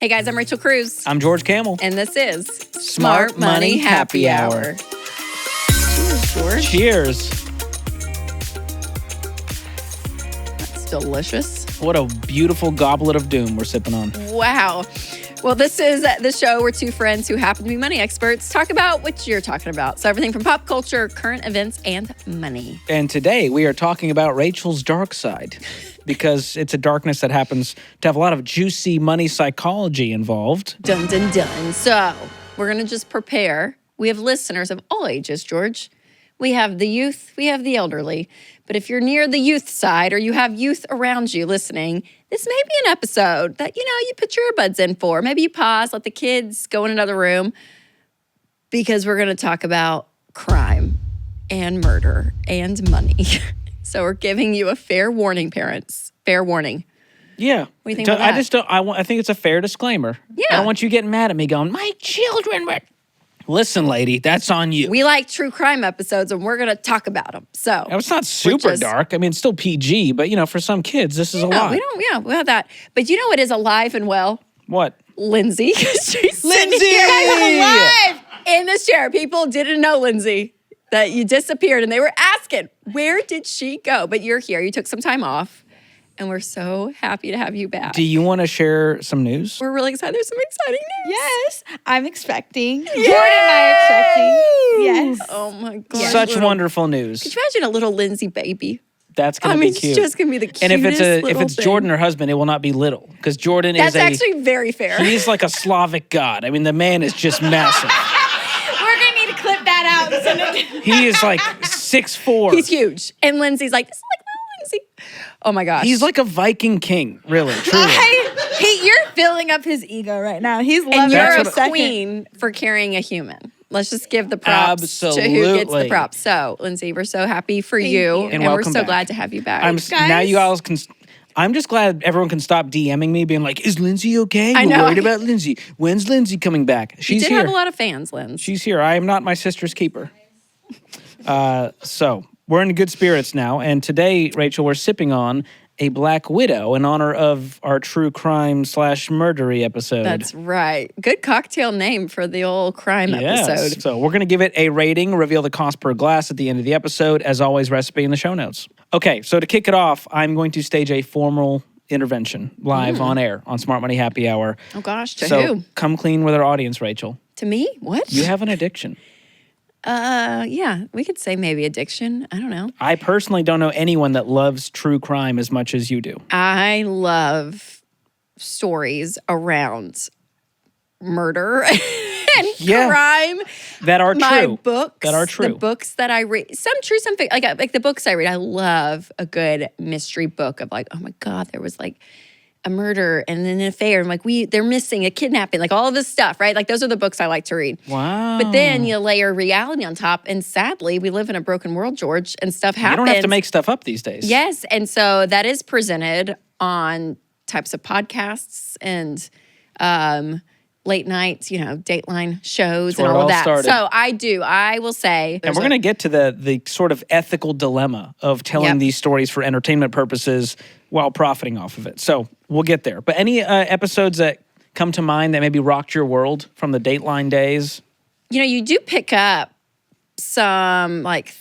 Hey guys, I'm Rachel Cruz. I'm George Camel. And this is Smart Money Happy Hour. Cheers, George. Cheers. That's delicious. What a beautiful goblet of doom we're sipping on. Wow. Well, this is the show where two friends who happen to be money experts talk about what you're talking about. So everything from pop culture, current events, and money. And today we are talking about Rachel's dark side because it's a darkness that happens to have a lot of juicy money psychology involved. Dun, dun, dun. So we're going to just prepare. We have listeners of all ages, George. We have the youth, we have the elderly. But if you're near the youth side or you have youth around you listening, this may be an episode that, you put your earbuds in for. Maybe you pause, let the kids go in another room because we're going to talk about crime and murder and money. So we're giving you a fair warning, parents. Fair warning. Yeah. What do you think about that? I think it's a fair disclaimer. Yeah. I don't want you getting mad at me going, my children were... Listen, lady, that's on you. We like true crime episodes, and we're going to talk about them. So it's not super dark. I mean, it's still PG, but, for some kids, this is a lot. We have that. But you know what is alive and well? What? Lindsay. She's Lindsay! sitting here alive in this chair. People didn't know, Lindsay, that you disappeared, and they were asking, where did she go? But you're here. You took some time off, and we're so happy to have you back. Do you want to share some news? We're really excited. There's some exciting news. Yes, I'm expecting. Jordan and I are expecting. Yes. Oh, my God. Such wonderful news. Could you imagine a little Lindsay baby? That's going to be cute. It's just going to be the cutest And if little it's thing. Jordan, her husband, it will not be little because Jordan That's actually very fair. He's like a Slavic god. I mean, the man is just massive. We're going to need to clip that out. And send it He is like 6'4". He's huge. And Lindsay's like, this is like little Lindsay. Oh my gosh. He's like a Viking king, really, truly. You're filling up his ego right now. He's loving and you're it. a queen for carrying a human. Let's just give the props to who gets Absolutely. the props. So, Lindsay, we're so happy for you. And we're welcome so back. glad to have you back. Now you guys can... I'm just glad everyone can stop DMing me being like, is Lindsay okay? I We're know. worried about Lindsay. When's Lindsay coming back? you She's did here. have a lot of fans, Lindsay. She's here. I am not my sister's keeper. So we're in good spirits now. And today, Rachel, we're sipping on a Black Widow in honor of our true crime / murdery episode. That's right. Good cocktail name for the old crime episode. So we're going to give it a rating, reveal the cost per glass at the end of the episode. As always, recipe in the show notes. Okay, so to kick it off, I'm going to stage a formal intervention live on air on Smart Money Happy Hour. Oh gosh, to So who? come clean with our audience, Rachel. To me? What? You have an addiction. Yeah, we could say maybe addiction. I don't know. I personally don't know anyone that loves true crime as much as you do. I love stories around murder and crime. That are My true. books. That are true. The books that I read. Some true, some fake. Like the books I read. I love a good mystery book of like, oh my God, there was like a murder and then an affair. And like they're missing a kidnapping, like all of this stuff, right? Like those are the books I like to read. Wow. But then you layer reality on top. And sadly, we live in a broken world, George, and stuff happens. You don't have to make stuff up these days. Yes. And so that is presented on types of podcasts and late nights, Dateline shows and where it all of all that. started. So I will say. And we're going to get to the sort of ethical dilemma of telling these stories for entertainment purposes while profiting off of it. So we'll get there. But any episodes that come to mind that maybe rocked your world from the Dateline days? You do pick up some like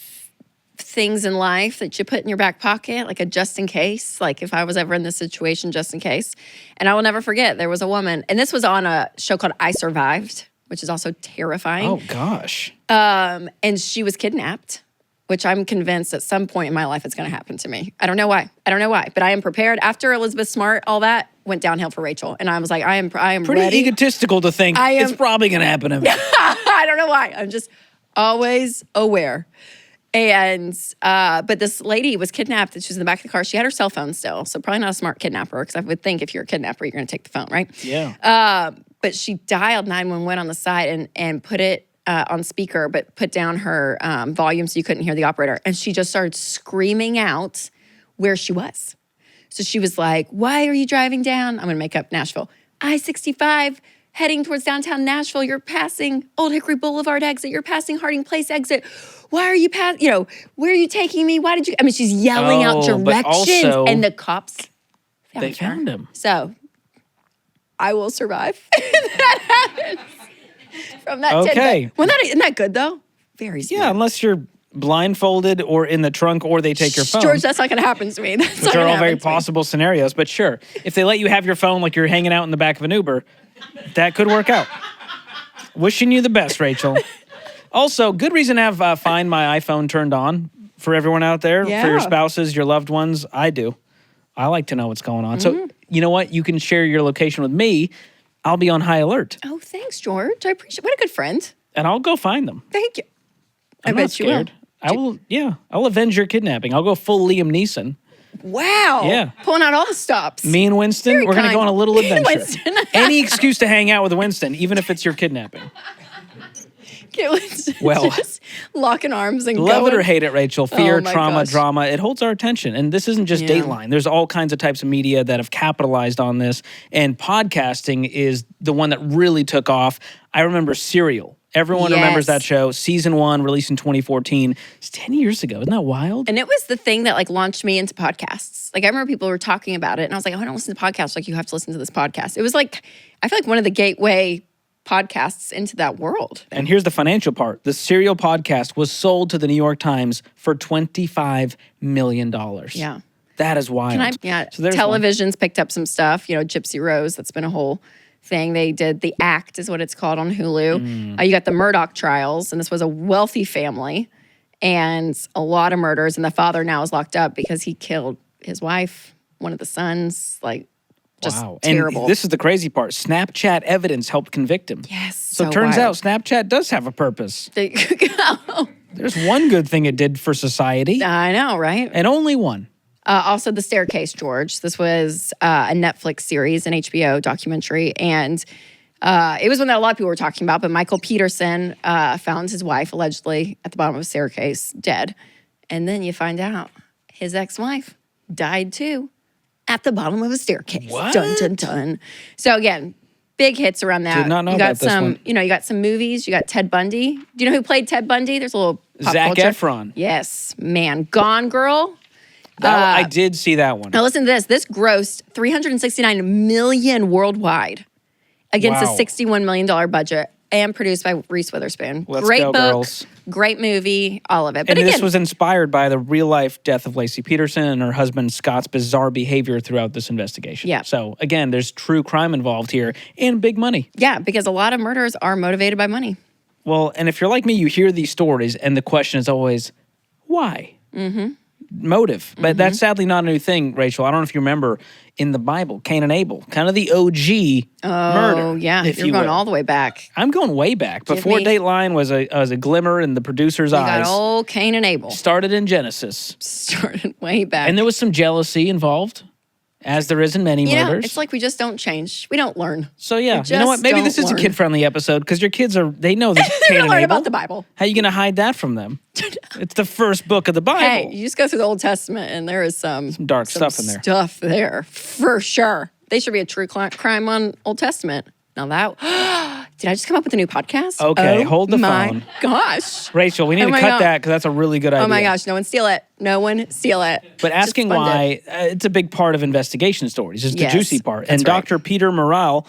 things in life that you put in your back pocket, like a just in case, like if I was ever in this situation, just in case. And I will never forget, there was a woman, and this was on a show called I Survived, which is also terrifying. Oh, gosh. And she was kidnapped, which I'm convinced at some point in my life it's going to happen to me. I don't know why, but I am prepared. After Elizabeth Smart, all that went downhill for Rachel. And I was like, I am Pretty ready. egotistical to think it's probably going to happen to me. I don't know why. I'm just always aware. And, but this lady was kidnapped. She was in the back of the car. She had her cell phone still. So probably not a smart kidnapper, because I would think if you're a kidnapper, you're going to take the phone, right? Yeah. But she dialed 911 on the side and put it on speaker, but put down her volume so you couldn't hear the operator. And she just started screaming out where she was. So she was like, why are you driving down? I'm going to make up Nashville. I-65, heading towards downtown Nashville. You're passing Old Hickory Boulevard exit. You're passing Harding Place exit. Why are you where are you taking me? Why did you? I mean, she's yelling out but directions. also And the cops They found him. So I will survive. That happens from that Okay. tidbit. Well, isn't that good though? Very smart. Yeah, unless you're blindfolded or in the trunk or they take your phone. George, that's not going to happen to me. That's Which not are gonna all very happen to me. possible scenarios, but sure. If they let you have your phone like you're hanging out in the back of an Uber, that could work out. Wishing you the best, Rachel. Also, good reason to have Find My iPhone turned on for everyone out there, for your Yeah. spouses, your loved ones. I do. I like to know what's going on. Mm-hmm. So, you know what? You can share your location with me. I'll be on high alert, Oh, thanks, George. I appreciate. What a good friend. and I'll go find them. Thank you. I'm I not bet you will. scared. I will, yeah. I'll avenge your kidnapping. I'll go full Liam Neeson. Wow. Yeah. Pulling out all the stops. Me and Winston, Very we're going to kind. go on a little Me and adventure. Winston. Any excuse to hang out with Winston, even if it's your kidnapping. Get Winston Well, just locking arms and Love going. it or hate it, Rachel. Fear, Oh my trauma, gosh. drama. It holds our attention. And this isn't just Yeah. Dateline. There's all kinds of types of media that have capitalized on this. And podcasting is the one that really took off. I remember Serial. Everyone remembers Yes. that show. Season 1, released in 2014. It's 10 years ago. Isn't that wild? And it was the thing that like launched me into podcasts. Like I remember people were talking about it and I was like, oh, I don't listen to podcasts. Like you have to listen to this podcast. It was like, I feel like one of the gateway podcasts into that world. And here's the financial part. The Serial podcast was sold to the New York Times for $25 million. Yeah. That is wild. Yeah. So there's one. Television's picked up some stuff. You know, Gypsy Rose, that's been a whole thing. They did The Act is what it's called on Hulu. You got the Murdoch trials, and this was a wealthy family and a lot of murders. And the father now is locked up because he killed his wife, one of the sons, like just Wow. terrible. And this is the crazy part. Snapchat evidence helped convict him. yes. So it turns out Snapchat does have a purpose. out. There's one good thing it did for society, I know, right? and only one. Also, The Staircase, George. This was a Netflix series, an HBO documentary, and it was one that a lot of people were talking about. But Michael Peterson found his wife allegedly at the bottom of a staircase, dead, and then you find out his ex-wife died too at the bottom of a staircase. What? Dun dun dun. So again, big hits around that. Did not know you got about this some, one. you know, you got some movies. You got Ted Bundy. Do you know who played Ted Bundy? There's a little pop Zac culture. Efron. Yes, man. Gone Girl. I did see that one. Now listen to this. This grossed $369 million worldwide against Wow. a $61 million budget and produced by Reese Witherspoon. Let's Great go, book, girls. great movie, all of it. But And again, this was inspired by the real-life death of Lacey Peterson and her husband Scott's bizarre behavior throughout this investigation. Yeah. So again, there's true crime involved here and big money. yeah, because a lot of murders are motivated by money. Well, and if you're like me, you hear these stories and the question is always, why? Motive. But that's sadly not a new thing, Rachel. I don't know if you remember in the Bible, Cain and Abel, kind of the OG murder. Oh, yeah. if You're you going will. all the way back. I'm going way back. Before me- Dateline was a glimmer in the producer's You eyes. got old Cain and Abel. Started in Genesis. Started way back. And there was some jealousy involved, as there is in many you know, murders. it's like we just don't change. We don't learn. So yeah, we you know what? just Maybe don't this is a learn. kid-friendly episode because your kids they know the They Cain don't and learn Abel. about the Bible. How are you going to hide that from them? It's the first book of the Bible. Hey, you just go through the Old Testament and there is some dark stuff in there. Stuff there for sure. They should be a true crime on Old Testament. Now that did I just come up with a new podcast? Okay, hold the my phone. Gosh. Rachel, we need Oh to my cut God. that because that's a really good idea. Oh my gosh, no one steal it. No one steal it. But Just asking fund why, it. it's a big part of investigation stories. It's Yes, the juicy part. that's And right. Dr. Peter Morale,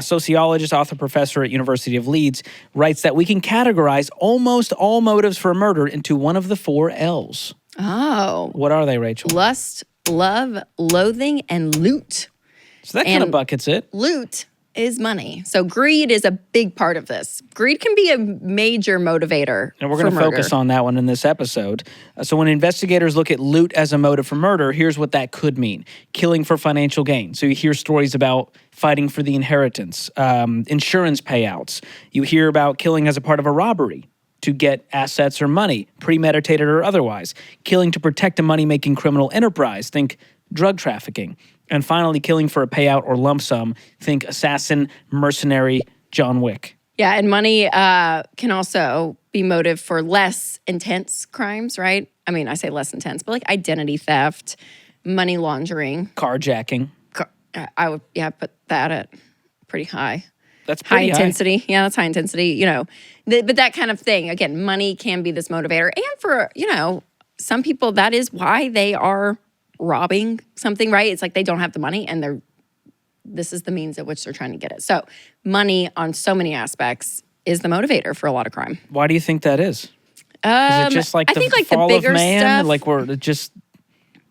sociologist, author, professor at University of Leeds, writes that we can categorize almost all motives for a murder into one of the 4 L's. Oh. What are they, Rachel? Lust, love, loathing, and loot. So that kind of and- buckets it. Loot is money. So greed is a big part of this. Greed can be a major motivator. And we're going to focus on that one in this episode. So when investigators look at loot as a motive for murder, here's what that could mean. Killing for financial gain. So you hear stories about fighting for the inheritance, insurance payouts. You hear about killing as a part of a robbery to get assets or money, premeditated or otherwise. Killing to protect a money-making criminal enterprise. Think drug trafficking. And finally, killing for a payout or lump sum. Think assassin, mercenary, John Wick. Yeah, and money can also be motive for less intense crimes, right? I mean, I say less intense, but like identity theft, money laundering. Carjacking. I would, put that at pretty high. That's High pretty intensity. Yeah, that's high intensity, you know. But that kind of thing, again, money can be this motivator. And for, you know, some people, that is why they are robbing something, right? It's like they don't have the money and they're this is the means at which they're trying to get it. So money on so many aspects is the motivator for a lot of crime. Why do you think that is? Is it just like I the think like fall the bigger of man? stuff. Like we're just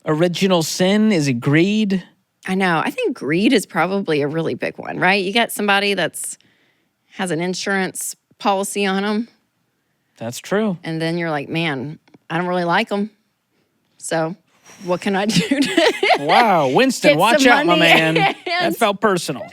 original sin? Is it greed? I know. I think greed is probably a really big one, right? You got somebody has an insurance policy on them, That's true. and then you're like, man, I don't really like them. So what can I do to Wow, Winston, Get watch some out, my money. man. That felt personal.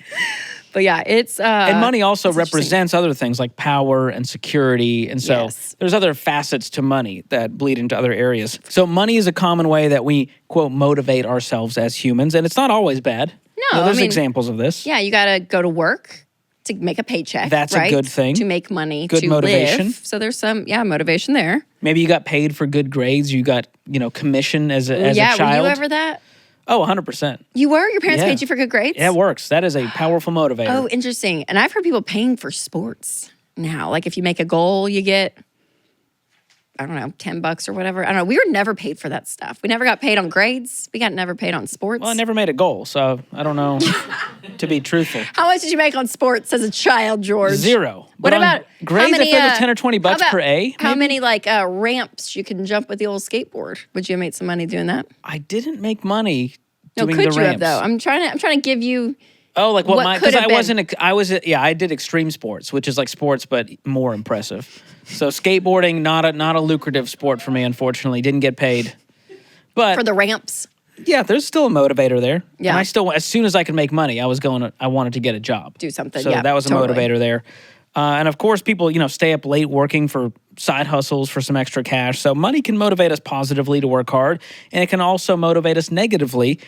But yeah, it's And money also it's interesting. represents other things like power and security. And so Yes. there's other facets to money that bleed into other areas. So money is a common way that we, quote, motivate ourselves as humans. And it's not always bad. No, There's I mean, examples of this. Yeah, you got to go to work to make a paycheck. That's a right? good thing. To make money, Good to motivation. live. So there's some, motivation there. Maybe you got paid for good grades. You got, commission as a child. Were you ever that? Oh, 100%. You were? Your parents Yeah. paid you for good grades? Yeah, it works. That is a powerful motivator. Oh, interesting. And I've heard people paying for sports now. Like if you make a goal, you get, I don't know, $10 or whatever. I don't know. We were never paid for that stuff. We never got paid on grades. We got never paid on sports. Well, I never made a goal, so I don't know, to be truthful. How much did you make on sports as a child, George? 0. What But on about grades? how many, I feel like 10 or 20 how bucks about per A. How maybe? many ramps you can jump with the old skateboard? Would you have made some money doing that? I didn't make money No, doing could the you ramps. have though? I'm trying to give you. Oh, like what my could because have I been. wasn't. I did extreme sports, which is like sports but more impressive. So skateboarding, not a lucrative sport for me, unfortunately. Didn't get paid. But For the ramps. yeah, there's still a motivator there. Yeah. And I still, as soon as I could make money, I wanted to get a job. Do something, So yeah, that was a totally. motivator there. And of course, people, stay up late working for side hustles for some extra cash. So money can motivate us positively to work hard. And it can also motivate us negatively,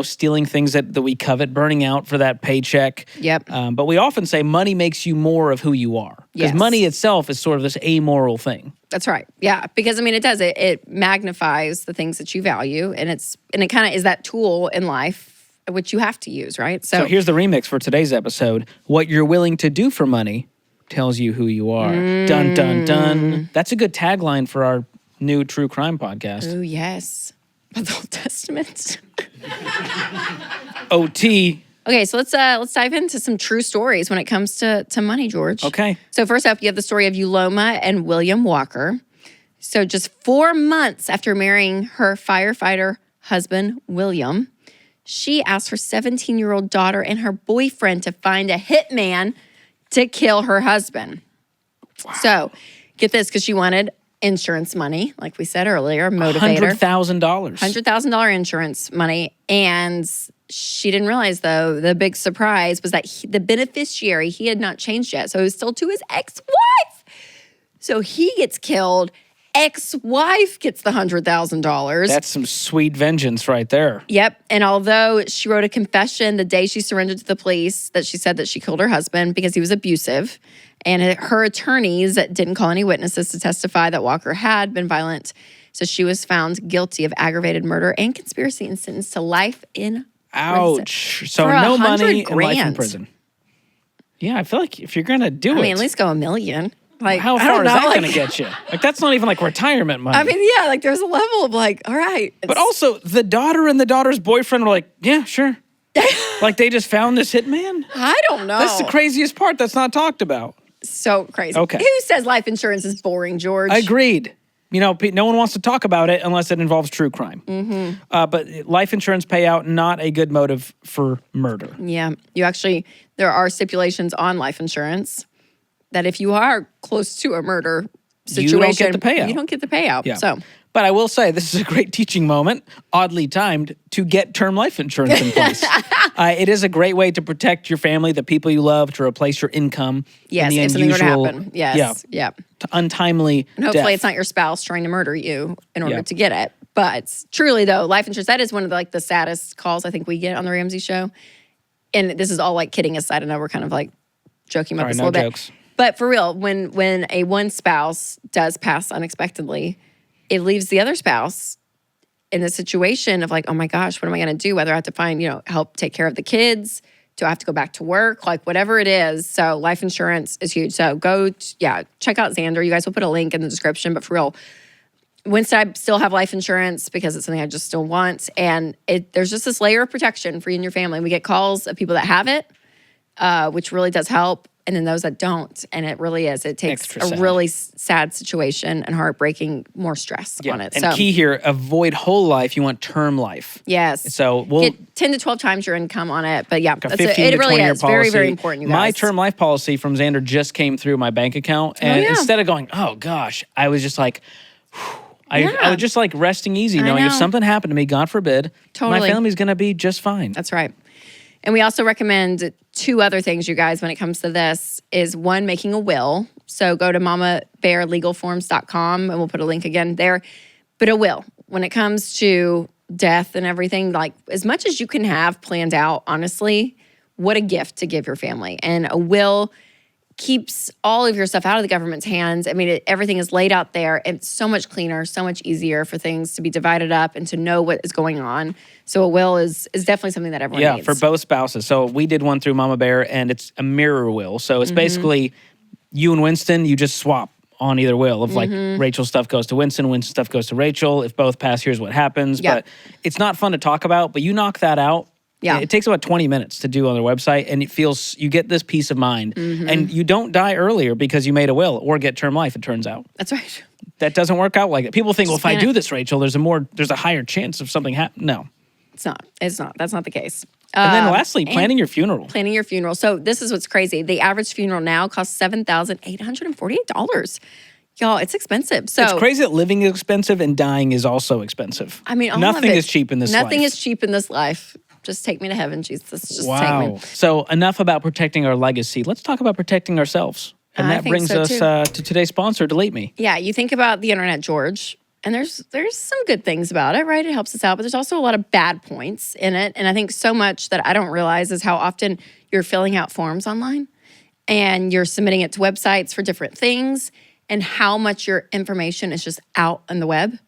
stealing things that we covet, burning out for that paycheck. Yep. But we often say money makes you more of who you are. Because Yes. money itself is sort of this amoral thing. That's right. Yeah, because it does. It magnifies the things that you value, and it kind of is that tool in life which you have to use, right? So here's the remix for today's episode. What you're willing to do for money tells you who you are. Dun, dun, dun. That's a good tagline for our new true crime podcast. Oh yes, the Old Testament. OT. Okay, so let's dive into some true stories when it comes to money, George. Okay. So first up, you have the story of Uloma and William Walker. So just 4 months after marrying her firefighter husband, William, she asked her 17-year-old daughter and her boyfriend to find a hitman to kill her husband. Wow. So get this, because she wanted insurance money, like we said earlier, motivator. $100,000. $100,000 insurance money. And she didn't realize, though, the big surprise was that the beneficiary, he had not changed yet. So it was still to his ex-wife. So he gets killed. Ex-wife gets the $100,000. That's some sweet vengeance right there. Yep. And although she wrote a confession the day she surrendered to the police that she said that she killed her husband because he was abusive, and her attorneys didn't call any witnesses to testify that Walker had been violent. So she was found guilty of aggravated murder and conspiracy and sentenced to life in Ouch. prison. So For no money $100,000. and life in prison. Yeah, I feel like if you're going to do it. I mean, at least go $1 million. Like, how I far don't is know, that like- going to get you? Like, that's not even like retirement money. I mean, yeah, like there's a level of like, all right. But also, the daughter and the daughter's boyfriend were like, yeah, sure. Like, they just found this hitman? I don't know. That's the craziest part that's not talked about. So crazy. Okay. Who says life insurance is boring, George? Agreed. No one wants to talk about it unless it involves true crime. Mm-hmm. But life insurance payout, not a good motive for murder. Yeah. There are stipulations on life insurance that if you are close to a murder situation, don't get the payout. You don't get the payout. Yeah. So, But I will say, this is a great teaching moment, oddly timed, to get term life insurance in place. It is a great way to protect your family, the people you love, to replace your income. yes, in the if something were to unusual- happen. Yes. Yeah. To untimely And hopefully death. it's not your spouse trying to murder you in order Yeah. to get it. But truly, though, life insurance, that is one of the saddest calls I think we get on the Ramsey show. And this is all like kidding aside. I know we're kind of like joking about Sorry, this a no little jokes. bit. But for real, when one spouse does pass unexpectedly, it leaves the other spouse in a situation of like, oh my gosh, what am I going to do? Whether I have to find, help take care of the kids, do I have to go back to work? Like whatever it is. So life insurance is huge. So check out Xander. You guys will put a link in the description. But for real, Winston, I still have life insurance because it's something I just still want. And there's just this layer of protection for you and your family. We get calls of people that have it, which really does help. And then those that don't. And it really is. It takes Extra sad. really sad situation and heartbreaking, more stress on it. And key here, avoid whole life. You want term life. Yes. So we'll get 10 to 12 times your income on it. But yeah, a 15 it to really 20 year is. policy. Very, very important, you guys. My term life policy from Xander just came through my bank account. And instead of going, oh gosh, I was just like, I was just like resting easy, knowing if something happened to me, God forbid, my family's going to be just fine. That's right. And we also recommend 2 other things, you guys, when it comes to this is 1, making a will. So go to mamabearlegalforms.com and we'll put a link again there. But a will, when it comes to death and everything, like as much as you can have planned out, honestly, what a gift to give your family. And a will keeps all of your stuff out of the government's hands. I mean, everything is laid out there. It's so much cleaner, so much easier for things to be divided up and to know what is going on. So a will is definitely something that everyone needs. Yeah, for both spouses. So we did one through Mama Bear, and it's a mirror will. So it's basically you and Winston, you just swap on either will of like Rachel's stuff goes to Winston, Winston's stuff goes to Rachel. If both pass, here's what happens. Yeah. But it's not fun to talk about, but you knock that out. Yeah. It takes about 20 minutes to do on their website, and you get this peace of mind. And you don't die earlier because you made a will or get term life, it turns out. That's right. That doesn't work out like that. People think, well, if I do this, Rachel, there's a higher chance of something happening. No. It's not. That's not the case. And then lastly, planning your funeral. Planning your funeral. So this is what's crazy. The average funeral now costs $7,848. Y'all, it's expensive. So it's crazy that living is expensive and dying is also expensive. I mean, nothing is cheap in this life. Nothing is cheap in this life. Just take me to heaven, Jesus. Just wow. take me. So enough about protecting our legacy. Let's talk about protecting ourselves. And that brings us to today's sponsor, Delete Me. Yeah, you think about the internet, George, and there's some good things about it, right? It helps us out, but there's also a lot of bad points in it. And I think so much that I don't realize is how often you're filling out forms online and you're submitting it to websites for different things and how much your information is just out on the web.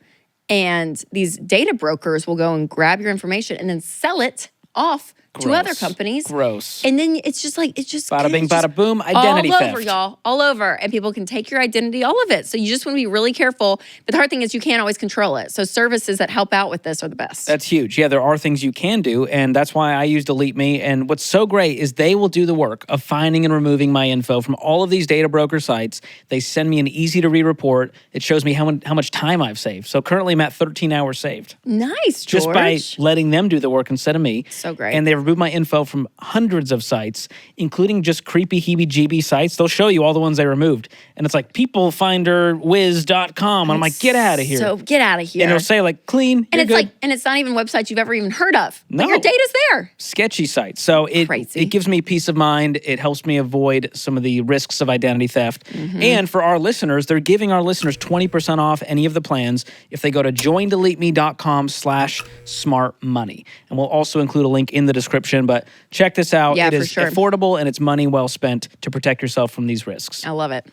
And these data brokers will go and grab your information and then sell it off to other companies. Gross. And then it's just like, bada bing, bada boom, identity theft. All theft. over, y'all. All over. And people can take your identity, all of it. So you just want to be really careful. But the hard thing is you can't always control it. So services that help out with this are the best. That's huge. Yeah, there are things you can do. And that's why I use Delete Me. And what's so great is they will do the work of finding and removing my info from all of these data broker sites. They send me an easy to read report. It shows me how much time I've saved. So currently I'm at 13 hours saved. Nice, George. Just by letting them do the work instead of me. So great. And they remove my info from hundreds of sites, including just creepy heebie-jeebie sites. They'll show you all the ones they removed. And it's like peoplefinderwiz.com. And I'm like, get out of here. So get out of here. And it'll say like clean, and it's good. and it's not even websites you've ever even heard of. No. But your data's there. Sketchy sites. So it gives me peace of mind. It helps me avoid some of the risks of identity theft. And for our listeners, they're giving our listeners 20% off any of the plans if they go to joindeleteme.com/smartmoney. And we'll also include a link in the description. But check this out. Yeah, it is affordable and it's money well spent to protect yourself from these risks. I love it. All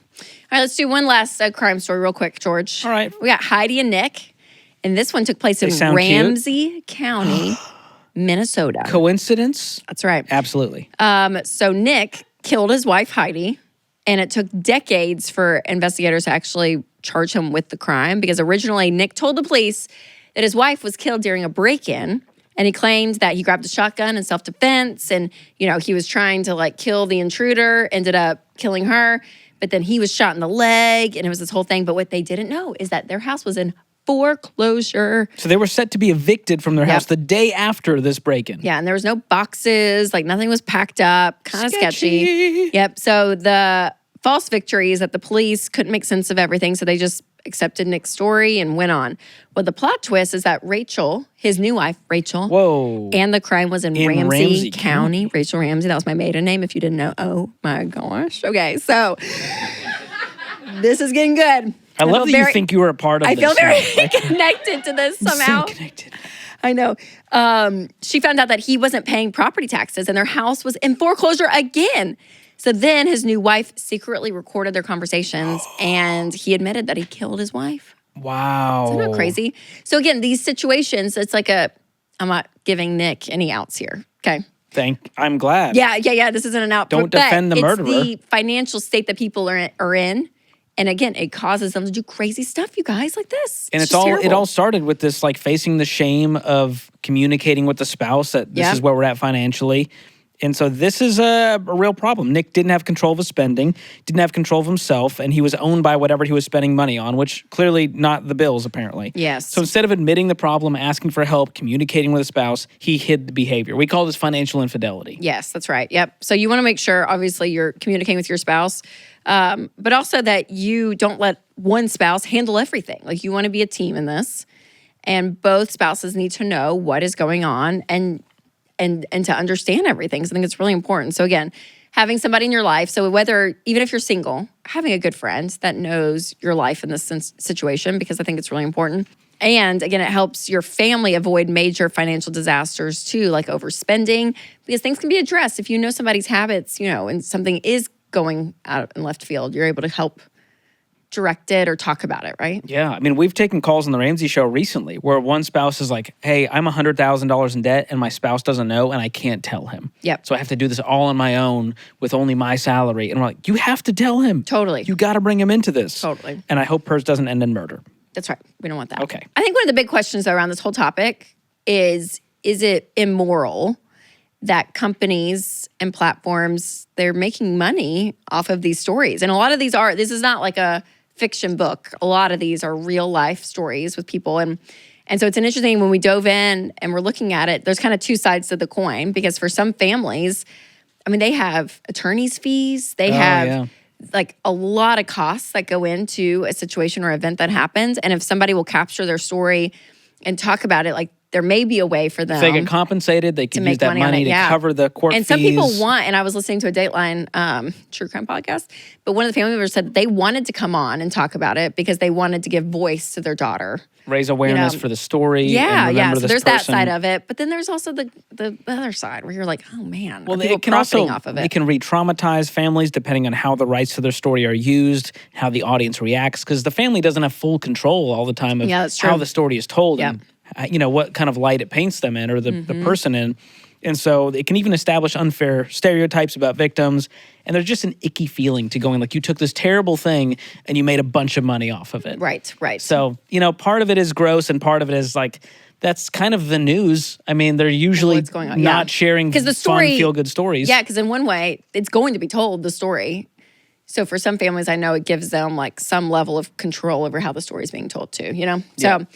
right, let's do one last crime story real quick, George. All right. We got Heidi and Nick, and this one took place in Ramsey County, Minnesota. Coincidence? That's right. Absolutely. So Nick killed his wife, Heidi, and it took decades for investigators to actually charge him with the crime because originally Nick told the police that his wife was killed during a break-in. And he claimed that he grabbed a shotgun in self-defense and, he was trying to kill the intruder, ended up killing her. But then he was shot in the leg and it was this whole thing. But what they didn't know is that their house was in foreclosure. So they were set to be evicted from their house the day after this break-in. Yeah, and there was no boxes, nothing was packed up, kind of sketchy. Yep, so the false victory is that the police couldn't make sense of everything, so they just accepted Nick's story and went on. Well, the plot twist is that Rachel, his new wife, Rachel, and the crime was in Ramsey County. Rachel Ramsey, that was my maiden name, if you didn't know. Oh my gosh. Okay, so this is getting good. I love that you think you were a part of this. I feel very connected to this somehow. So connected. I know. She found out that he wasn't paying property taxes and their house was in foreclosure again. So then his new wife secretly recorded their conversations and he admitted that he killed his wife. Wow. Isn't that crazy? So again, these situations, it's I'm not giving Nick any outs here. Okay. I'm glad. Yeah. This isn't an out. Don't defend the murderer. It's the financial state that people are in. And again, it causes them to do crazy stuff, you guys, like this. And just terrible. it all started with this like facing the shame of communicating with the spouse that this is where we're at financially. And so this is a real problem. Nick didn't have control of his spending, didn't have control of himself, and he was owned by whatever he was spending money on, which clearly not the bills, apparently. Yes. So instead of admitting the problem, asking for help, communicating with a spouse, he hid the behavior. We call this financial infidelity. Yes, that's right. Yep. So you want to make sure, obviously, you're communicating with your spouse, but also that you don't let one spouse handle everything. Like you want to be a team in this, and both spouses need to know what is going on and to understand everything. So I think it's really important. So again, having somebody in your life. So even if you're single, having a good friend that knows your life in this situation, because I think it's really important. And again, it helps your family avoid major financial disasters too, like overspending, because things can be addressed. If you know somebody's habits, and something is going out in left field, you're able to help direct it or talk about it, right? Yeah. I mean, we've taken calls on the Ramsey show recently where one spouse is like, hey, I'm $100,000 in debt and my spouse doesn't know and I can't tell him. Yep. So I have to do this all on my own with only my salary. And we're like, you have to tell him. Totally. You got to bring him into this. Totally. And I hope hers doesn't end in murder. That's right. We don't want that. Okay. I think one of the big questions though, around this whole topic is it immoral that companies and platforms, they're making money off of these stories? And a lot of these this is not like a fiction book. A lot of these are real life stories with people. And so it's an interesting, when we dove in and we're looking at it, there's kind of two sides to the coin, because for some families, I mean, they have attorney's fees. They have like a lot of costs that go into a situation or event that happens. And if somebody will capture their story and talk about it, like there may be a way for them. If they get compensated, they can use that money to cover the court fees. And some people want, and I was listening to a Dateline true crime podcast, but one of the family members said they wanted to come on and talk about it because they wanted to give voice to their daughter. Raise awareness for the story. Yeah, and yeah. So this there's that person. side of it. But then there's also the other side where you're like, oh man, well, are people it can profiting also, off of it? It can re-traumatize families depending on how the rights to their story are used, how the audience reacts, because the family doesn't have full control all the time of how the story is told and what kind of light it paints them in or the person in. And so it can even establish unfair stereotypes about victims. And there's just an icky feeling to going like, you took this terrible thing and you made a bunch of money off of it. Right, right. So, part of it is gross and part of it is like, that's kind of the news. I mean, they're usually not sharing fun, feel-good stories. Yeah, because in one way, it's going to be told, the story. So for some families, I know it gives them like some level of control over how the story is being told too, So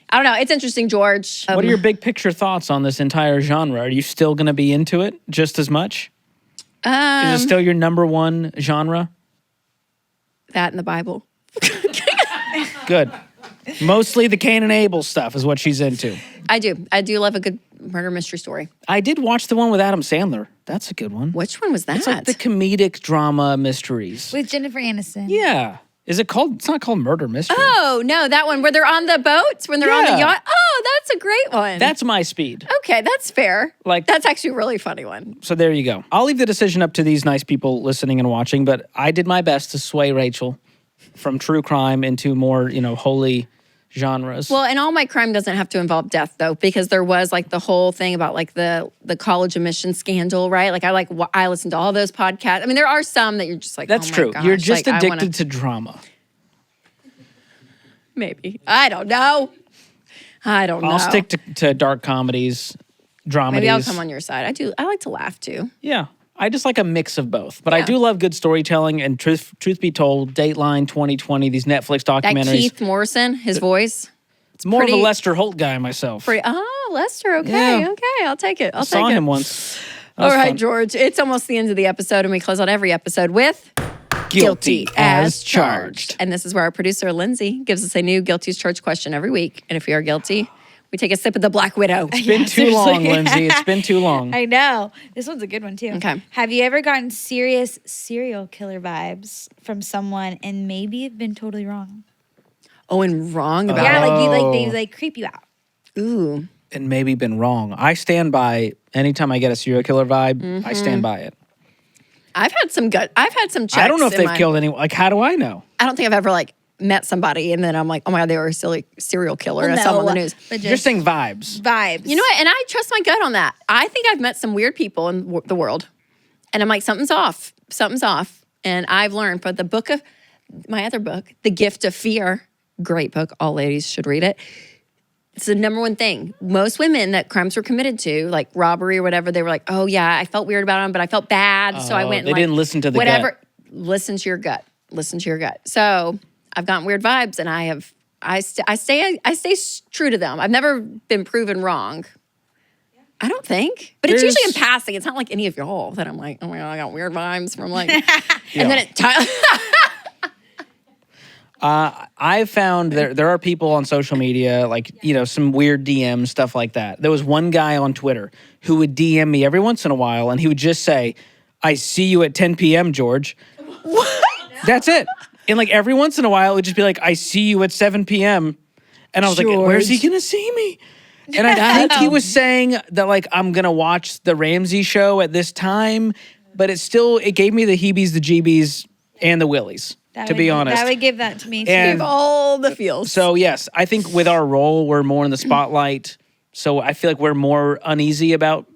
I don't know. It's interesting, George. What are your big picture thoughts on this entire genre? Are you still going to be into it just as much? Is it still your number one genre? That in the Bible. Good. Mostly the Cain and Abel stuff is what she's into. I do love a good murder mystery story. I did watch the one with Adam Sandler. That's a good one. Which one was that? It's like the comedic drama mysteries. With Jennifer Aniston. Yeah. Is it called? It's not called Murder Mystery. Oh, no, that one where they're on the boat, when they're on the yacht. Oh, that's a great one. That's my speed. Okay, that's fair. Like, that's actually a really funny one. So there you go. I'll leave the decision up to these nice people listening and watching, but I did my best to sway Rachel from true crime into more, holy genres. Well, and all my crime doesn't have to involve death, though, because there was like the whole thing about like the college admission scandal, right? Like I listened to all those podcasts. I mean, there are some that you're just like, that's true. Gosh, you're just like, addicted to drama. Maybe. I don't know. I'll stick to dark comedies, dramedies. Maybe I'll come on your side. I like to laugh too. Yeah. I just like a mix of both. But I do love good storytelling, and truth be told, Dateline 2020, these Netflix documentaries. That Keith Morrison, his voice. It's more of a Lester Holt guy myself. Lester. Okay. Okay. I'll take it. I saw him once. All right, George. It's almost the end of the episode, and we close out every episode with Guilty as Charged. And this is where our producer, Lindsay, gives us a new Guilty as Charged question every week. And if we are guilty, we take a sip of the Black Widow. It's been too long, Lindsay. It's been too long. I know. This one's a good one, too. Okay. Have you ever gotten serious serial killer vibes from someone and maybe have been totally wrong? Oh, and wrong about it? They creep you out. Ooh. And maybe been wrong. I stand by, anytime I get a serial killer vibe, I stand by it. I've had some checks. I don't know if they've killed anyone. Like, how do I know? I don't think I've ever met somebody and then I'm like, oh my God, they were a serial killer. I saw them on the news. But you're saying vibes. Vibes. You know what? And I trust my gut on that. I think I've met some weird people in the world. And I'm like, something's off. Something's off. And I've learned, but the book of my other book, The Gift of Fear. Great book. All ladies should read it. It's the number one thing. Most women that crimes were committed to, like robbery or whatever, they were like, oh yeah, I felt weird about them, but I felt bad. So I went and they didn't listen to the whatever. gut. Listen to your gut. Listen to your gut. So I've gotten weird vibes, and I stay true to them. I've never been proven wrong. I don't think. But it's usually in passing. It's not like any of y'all that I'm like, oh my God, I got weird vibes from like, and then I found there are people on social media, like, some weird DMs, stuff like that. There was one guy on Twitter who would DM me every once in a while, and he would just say, I see you at 10 p.m., George. What? That's it. And like every once in a while, it would just be like, I see you at 7 p.m. And I was like, where's he going to see me? And I think he was saying that, like, I'm going to watch the Ramsey show at this time, but it gave me the heebies, the jeebies, and the willies, to be honest. That would give that to me, too. Give all the feels. So, yes, I think with our role, we're more in the spotlight. So I feel like we're more uneasy about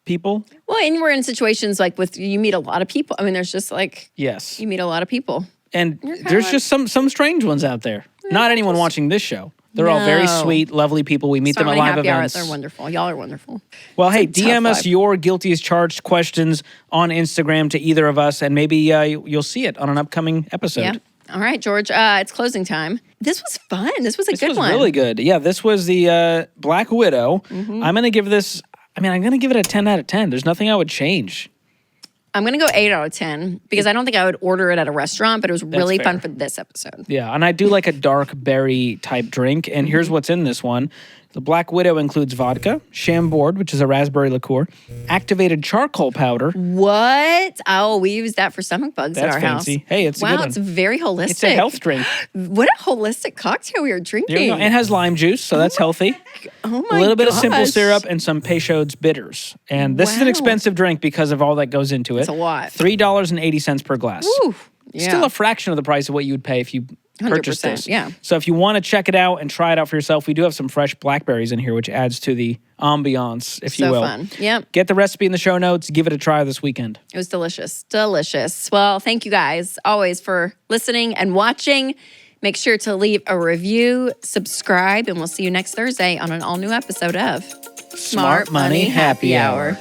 people. Well, and we're in situations like you meet a lot of people. I mean, there's just like, yes, you meet a lot of people. And there's just some strange ones out there. Not anyone watching this show. They're all very sweet, lovely people. We meet them at live events. They're wonderful. Y'all are wonderful. Well, hey, DM us your guilty as charged questions on Instagram to either of us, and maybe you'll see it on an upcoming episode. Yeah. All right, George. It's closing time. This was fun. This was a good one. This was really good. Yeah, this was the Black Widow. Mm-hmm. I'm going to give it a 10 out of 10. There's nothing I would change. I'm going to go 8 out of 10 because I don't think I would order it at a restaurant, but it was really fun for this episode. Yeah, and I do like a dark berry type drink, and here's what's in this one. The Black Widow includes vodka, Chambord, which is a raspberry liqueur, activated charcoal powder. What? Oh, we use that for stomach bugs at our fancy. house. Hey, it's a good one. Wow, it's very holistic. It's a health drink. What a holistic cocktail we are drinking. There you go. And it has lime juice, so that's healthy. Oh my A little bit of simple syrup and some Peychaud's bitters. And this is an expensive drink because of all that goes into it. It's a lot. $3.80 per glass. Ooh, yeah. Still a fraction of the price of what you would pay if you purchase this. Yeah. So if you want to check it out and try it out for yourself, we do have some fresh blackberries in here, which adds to the ambiance, if you will. So fun. Yep. Get the recipe in the show notes. Give it a try this weekend. It was delicious. Delicious. Well, thank you guys always for listening and watching. Make sure to leave a review, subscribe, and we'll see you next Thursday on an all-new episode of Smart Money Happy Hour.